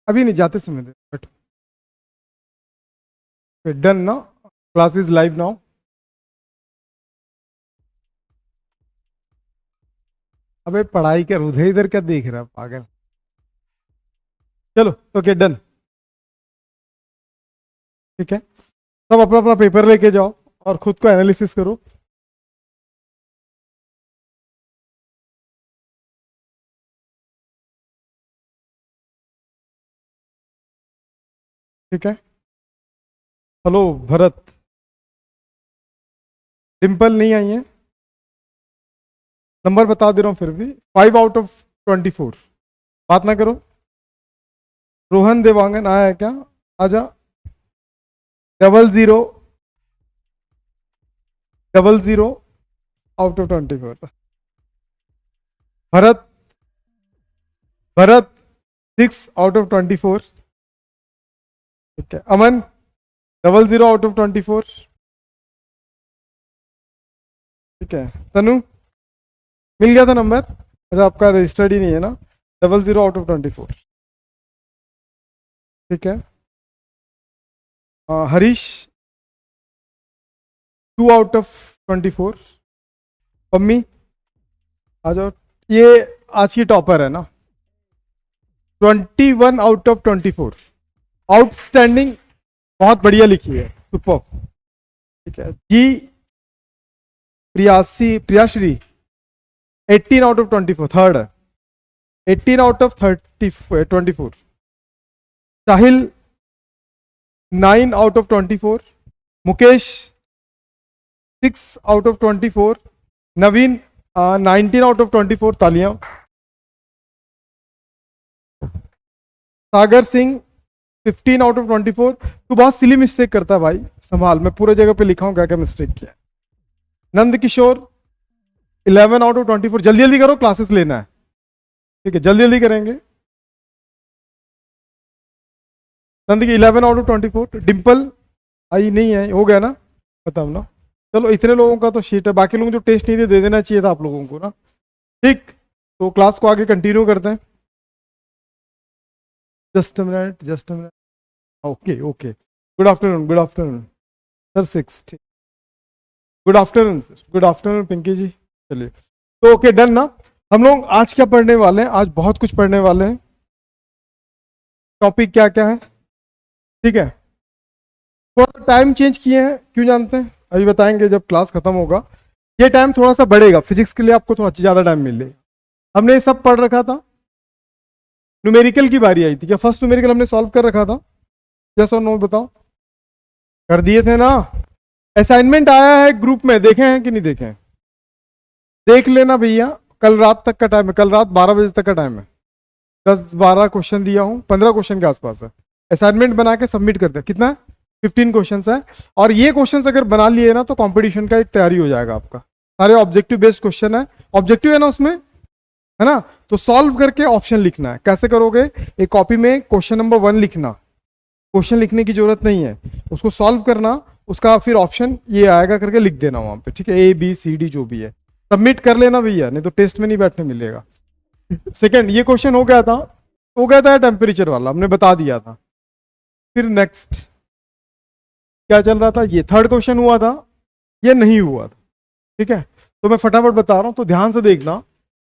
अभी नहीं, जाते समय दे बट डन ना, क्लास इज लाइव नाउ। अबे पढ़ाई कर, उधर इधर क्या देख रहा है पागल। चलो ओके डन। ठीक है, सब अपना अपना पेपर लेके जाओ और खुद को एनालिसिस करो। ठीक है, हेलो भरत, डिम्पल नहीं आई है, नंबर बता दे रहा हूं फिर भी, 5/24। बात ना करो। रोहन देवांगन आया है क्या? आजा। 00/24। भरत, भरत 6/24। ठीक है, अमन 00/24। ठीक है, तनु मिल गया था नंबर? अच्छा आपका रजिस्टर्ड ही नहीं है ना। 00/24। ठीक है, हरीश 2/24। पम्मी आ जाओ, ये आज की टॉपर है ना। 21/24। आउटस्टैंडिंग, बहुत बढ़िया लिखी है, सुपर। ठीक है जी, प्रियाश्री 18/24, थर्ड है। 18/24। साहिल 9/24। मुकेश 6/24। नवीन 19/24। तालियां। सागर सिंह 15/24। तू बहुत सिली मिस्टेक करता है भाई, संभाल, मैं पूरे जगह पे लिखा हूं क्या क्या मिस्टेक किया। नंद किशोर 11/24। जल्दी जल्दी करो, क्लासेस लेना है। ठीक है, जल्दी जल्दी करेंगे। नंद की 11/24। डिम्पल आई नहीं है, हो गया ना, बताओ ना। चलो इतने लोगों का तो शीट है, बाकी लोगों जो टेस्ट नहीं दे देना चाहिए था आप लोगों को ना। ठीक, तो क्लास को आगे कंटिन्यू करते हैं। Just minute, just minute. Okay okay, good afternoon, good afternoon sir. 6, ठीक, good afternoon sir, good afternoon Pinky ji. चलिए, तो ओके डन ना। हम लोग आज क्या पढ़ने वाले हैं? आज बहुत कुछ पढ़ने वाले हैं। टॉपिक क्या क्या है? ठीक है, थोड़ा टाइम चेंज किए हैं, क्यों जानते हैं? अभी बताएंगे जब क्लास खत्म होगा। ये टाइम थोड़ा सा बढ़ेगा, फिजिक्स के लिए आपको थोड़ा ज़्यादा टाइम मिलेगा। हमने ये सब पढ़ रखा था, न्यूमेरिकल की बारी आई थी क्या? फर्स्ट न्यूमेरिकल हमने सॉल्व कर रखा था, यस और नो बताओ? कर दिए थे ना। असाइनमेंट आया है ग्रुप में, देखे हैं कि नहीं देखे हैं? देख लेना भैया, कल रात तक का टाइम है, कल रात 12 बजे तक का टाइम है। 10-12 क्वेश्चन दिया हूँ, 15 क्वेश्चन के आसपास है। असाइनमेंट बना के सबमिट करते हैं। कितना है? 15 क्वेश्चन है। और ये क्वेश्चन अगर बना लिए ना तो कंपटीशन का एक तैयारी हो जाएगा आपका। सारे ऑब्जेक्टिव बेस्ड क्वेश्चन है, ऑब्जेक्टिव है ना उसमें, है ना? तो सॉल्व करके ऑप्शन लिखना है। कैसे करोगे? एक कॉपी में क्वेश्चन नंबर 1 लिखना, क्वेश्चन लिखने की जरूरत नहीं है, उसको सॉल्व करना, उसका फिर ऑप्शन ये आएगा करके लिख देना वहां पे। ठीक है, ABCD जो भी है सबमिट कर लेना भैया, नहीं तो टेस्ट में नहीं बैठने मिलेगा। सेकंड, ये क्वेश्चन हो गया था टेम्परेचर वाला, हमने बता दिया था। फिर नेक्स्ट क्या चल रहा था? ये थर्ड क्वेश्चन हुआ था, ये नहीं हुआ था। ठीक है, तो मैं फटाफट बता रहा हूं, तो ध्यान से देखना।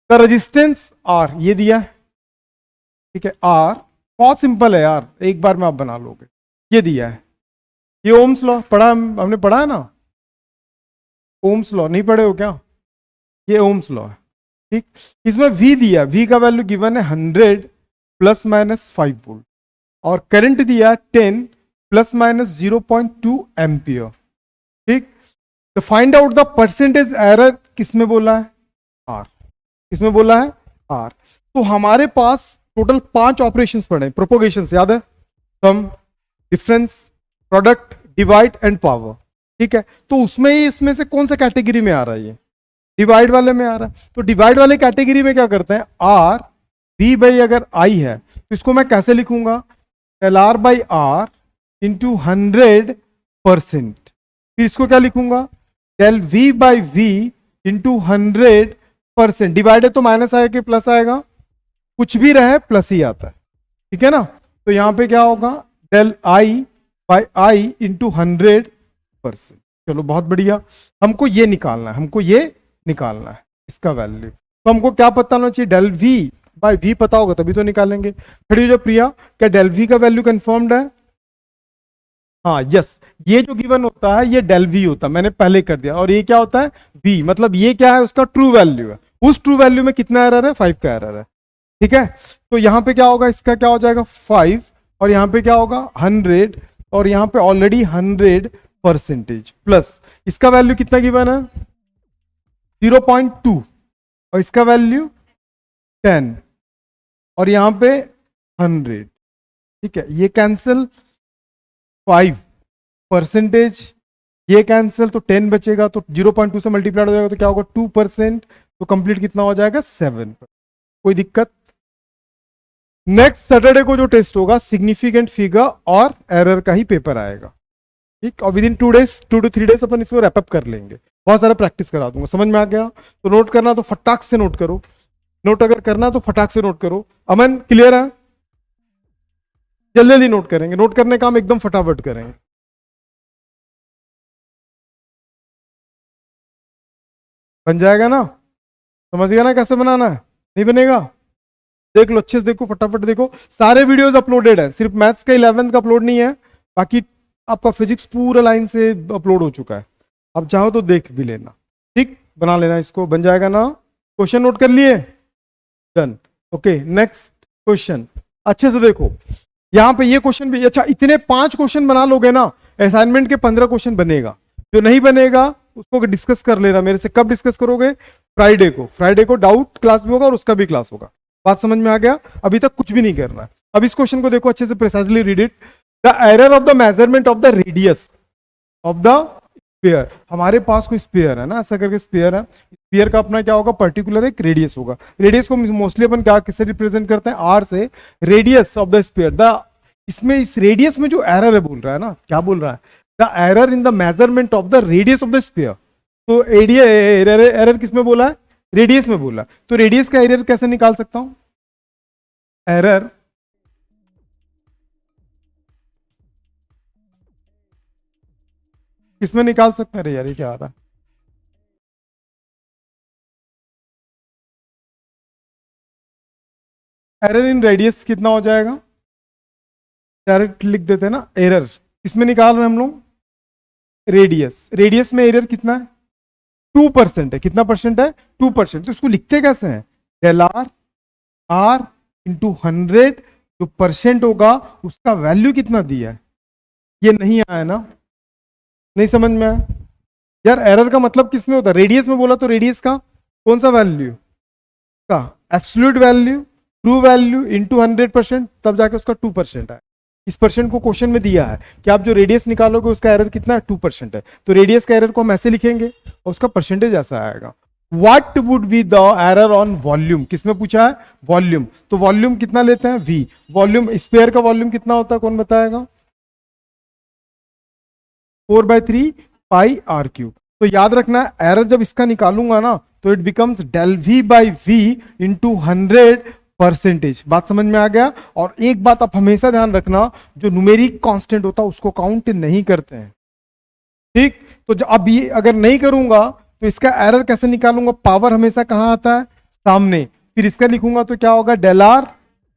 द रेजिस्टेंस R ये दिया है। ठीक है, R बहुत सिंपल है यार, एक बार में आप बना लोगे। ये दिया है, ये ओम्स लॉ पढ़ा, हमने पढ़ा है ना। ओम्स लॉ नहीं पढ़े हो क्या? ये ओम्स लॉ है। ठीक, इसमें V दिया, V का वैल्यू गिवन है 100 ± 5 वोल्ट, और करंट दिया 10 ± 0.2 एम्पियर। ठीक, तो find out the percentage error किसमें बोला है? R। किसमें बोला है? R। तो हमारे पास टोटल 5 ऑपरेशंस पढ़े हैं, प्रोपोगेशन याद है, sum, difference, product, divide and power. ठीक है, तो उसमें ही इसमें से कौन सा कैटेगरी में आ रहा है? ये डिवाइड वाले में आ रहा है। तो डिवाइड वाले कैटेगरी में क्या करते हैं? R V बाई अगर I है तो इसको मैं कैसे लिखूंगा? LR by R into 100%। फिर इसको क्या लिखूंगा? Del V by V into 100%। Divide है तो माइनस आएगा कि प्लस आएगा? कुछ भी रहे प्लस ही आता है। ठीक है ना, तो यहाँ पे क्या होगा, del I by I into 100%। चलो बहुत बढ़िया, हमको ये निकालना है, हमको ये निकालना है इसका वैल्यू। तो हमको क्या पता होना चाहिए, डेल वी बाई वी पता होगा तभी तो निकालेंगे। खड़ी हो जाओ प्रिया, क्या डेल वी का वैल्यू कंफर्म्ड है? हाँ यस, ये जो गिवन होता है ये डेल वी होता है, मैंने पहले कर दिया। और ये क्या होता है, वी, मतलब ये क्या है, उसका ट्रू वैल्यू है। उस ट्रू वैल्यू में कितना एरर है, 5 का एरर है। ठीक है, तो यहां पे क्या होगा, इसका क्या हो जाएगा 5, और यहां पे क्या होगा 100, और यहां पे ऑलरेडी 100% प्लस इसका वैल्यू कितना गिवन है 0.2, और इसका वैल्यू 10, और यहां पे 100। ठीक है, ये कैंसिल 5%, ये कैंसिल तो 10 बचेगा, तो 0.2 से मल्टीप्लाइड हो जाएगा तो क्या होगा 2%, तो कंप्लीट कितना हो जाएगा 7। कोई दिक्कत? नेक्स्ट सैटरडे को जो टेस्ट होगा सिग्निफिकेंट फिगर और एरर का ही पेपर आएगा। ठीक, और विद इन 2 to 3 डेज अपन इसको रैपअप कर लेंगे। बहुत सारा प्रैक्टिस करा दूंगा, समझ में आ गया? तो नोट करना तो फटाक से नोट करो, नोट अगर करना तो फटाक से नोट करो। अमन क्लियर है? जल्दी जल्दी नोट करेंगे, नोट करने का हम एकदम फटाफट करेंगे। बन जाएगा ना? समझ गया ना कैसे बनाना है? नहीं बनेगा? देख लो अच्छे से, देखो फटाफट देखो, सारे वीडियोस अपलोडेड है, सिर्फ मैथ्स का 11th का अपलोड नहीं है, बाकी आपका फिजिक्स पूरा लाइन से अपलोड हो चुका है। अब चाहो तो देख भी लेना। ठीक, बना लेना इसको, बन जाएगा ना? क्वेश्चन नोट कर लिए? डन। ओके, नेक्स्ट क्वेश्चन अच्छे से देखो, यहां पे ये क्वेश्चन भी अच्छा, इतने 5 क्वेश्चन बना लोगे ना, असाइनमेंट के 15 क्वेश्चन बनेगा। जो नहीं बनेगा उसको डिस्कस कर लेना मेरे से। कब डिस्कस करोगे? फ्राइडे को। फ्राइडे को डाउट क्लास भी होगा और उसका भी क्लास होगा। बात समझ में आ गया? अभी तक कुछ भी नहीं करना है। अब इस क्वेश्चन को देखो अच्छे से, precisely read it. The error of the measurement of the radius of the sphere. हमारे पास कोई स्फीयर है ना, ऐसा करके स्फीयर है, स्फीयर का अपना क्या होगा, पर्टिकुलर एक रेडियस होगा। रेडियस को मोस्टली अपन क्या किससे रिप्रेजेंट करते हैं, आर से। Radius of the sphere, the इसमें इस रेडियस में जो एरर है बोल रहा है ना, क्या बोल रहा है, the error in the measurement of the radius of the sphere. तो एरर किस में बोला है, रेडियस में बोला। तो रेडियस का एरर कैसे निकाल सकता हूं, एरर किसमें निकाल सकते हैं? अरे यार ये क्या आ रहा है, एरर इन रेडियस कितना हो जाएगा, डायरेक्ट लिख देते हैं ना। एरर किसमें निकाल रहे हैं हम लोग, रेडियस। रेडियस में एरर कितना है, 2% है। कितना परसेंट है, 2%। तो इसको लिखते कैसे हैं, डेल आर, आर इंटू 100, जो परसेंट होगा उसका वैल्यू कितना दिया है, ये नहीं आया ना, नहीं समझ में आया यार। एरर का मतलब किसमें होता है, रेडियस में बोला तो रेडियस का कौन सा वैल्यू का, absolute value, true value into 100%, तब जाके उसका 2% है। इस परसेंट को क्वेश्चन में दिया है कि आप जो रेडियस निकालोगे उसका एरर कितना है, 2% है। तो रेडियस का एरर को हम ऐसे लिखेंगे और उसका परसेंटेज ऐसा आएगा। What would be the error on volume, किसमें पूछा है, वॉल्यूम। तो वॉल्यूम कितना लेते हैं, वी। वॉल्यूम, स्फीयर का वॉल्यूम कितना होता है, कौन बताएगा, 4/3 पाई आर क्यूब। तो याद रखना एरर जब इसका निकालूंगा ना तो it becomes del V by V into 100%। बात समझ में आ गया? और एक बात आप हमेशा ध्यान रखना, जो न्यूमेरिक कांस्टेंट होता है उसको काउंट नहीं करते हैं। ठीक, तो अब ये अगर नहीं करूंगा तो इसका एरर कैसे निकालूंगा, पावर हमेशा कहां आता है, सामने। फिर इसका लिखूंगा तो क्या होगा, डेल आर,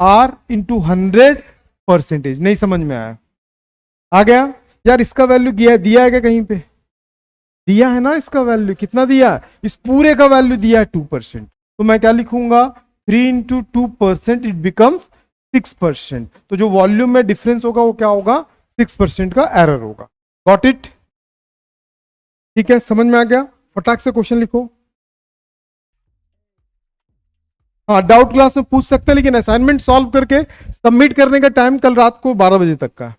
आर इंटू 100%। नहीं समझ में आया? आ गया यार? इसका वैल्यू दिया है क्या कहीं पे, दिया है ना इसका वैल्यू, कितना दिया है, इस पूरे का वैल्यू दिया है 2%। तो मैं क्या लिखूंगा, 3 इंटू 2% इट बिकम्स 6%। तो जो वॉल्यूम में डिफरेंस होगा वो क्या होगा, 6% का एरर होगा। Got it? ठीक है, समझ में आ गया? फटाक से क्वेश्चन लिखो। हाँ, डाउट क्लास में पूछ सकते हैं, लेकिन असाइनमेंट सॉल्व करके सबमिट करने का टाइम कल रात को 12 बजे तक का,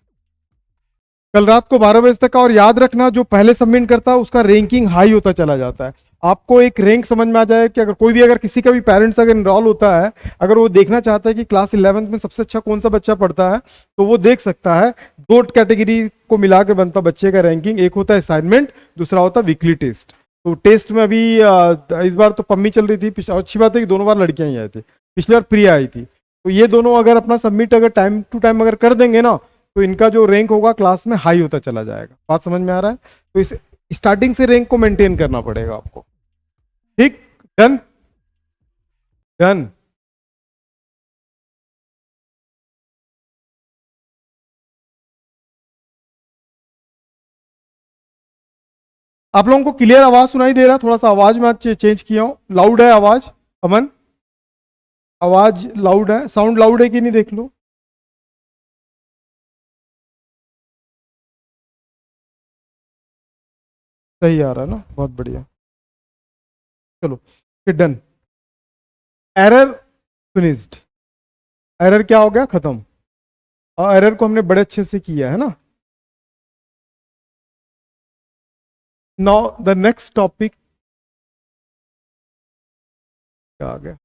कल रात को 12 बजे तक का। और याद रखना, जो पहले सबमिट करता है उसका रैंकिंग हाई होता चला जाता है। आपको एक रैंक समझ में आ जाए कि अगर कोई भी, अगर किसी का भी पेरेंट्स अगर इनरोल होता है, अगर वो देखना चाहता है कि क्लास 11th में सबसे अच्छा कौन सा बच्चा पढ़ता है, तो वो देख सकता है। 2 कैटेगरी को मिला के बनता बच्चे का रैंकिंग, एक होता है असाइनमेंट, दूसरा होता है वीकली टेस्ट। तो टेस्ट में अभी इस बार तो पम्मी चल रही थी, अच्छी बात है कि दोनों बार लड़कियां ही आई थी, पिछली बार प्रिया आई थी। तो ये दोनों अगर अपना सबमिट अगर टाइम टू टाइम अगर कर देंगे ना, तो इनका जो रैंक होगा क्लास में हाई होता चला जाएगा। बात समझ में आ रहा है? तो इस स्टार्टिंग से रैंक को मेंटेन करना पड़ेगा आपको। ठीक, डन डन। आप लोगों को क्लियर आवाज सुनाई दे रहा है? थोड़ा सा आवाज में आज चेंज किया हूं, लाउड है आवाज? अमन, आवाज लाउड है? साउंड लाउड है कि नहीं देख लो। सही आ रहा है ना, बहुत बढ़िया। चलो फिर डन। एरर फिनिश्ड, एरर क्या हो गया? खत्म। और एरर को हमने बड़े अच्छे से किया है ना। नाउ द नेक्स्ट टॉपिक क्या आ गया?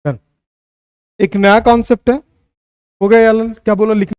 डन। एक नया कॉन्सेप्ट है, हो गया यालन? क्या बोला? लिख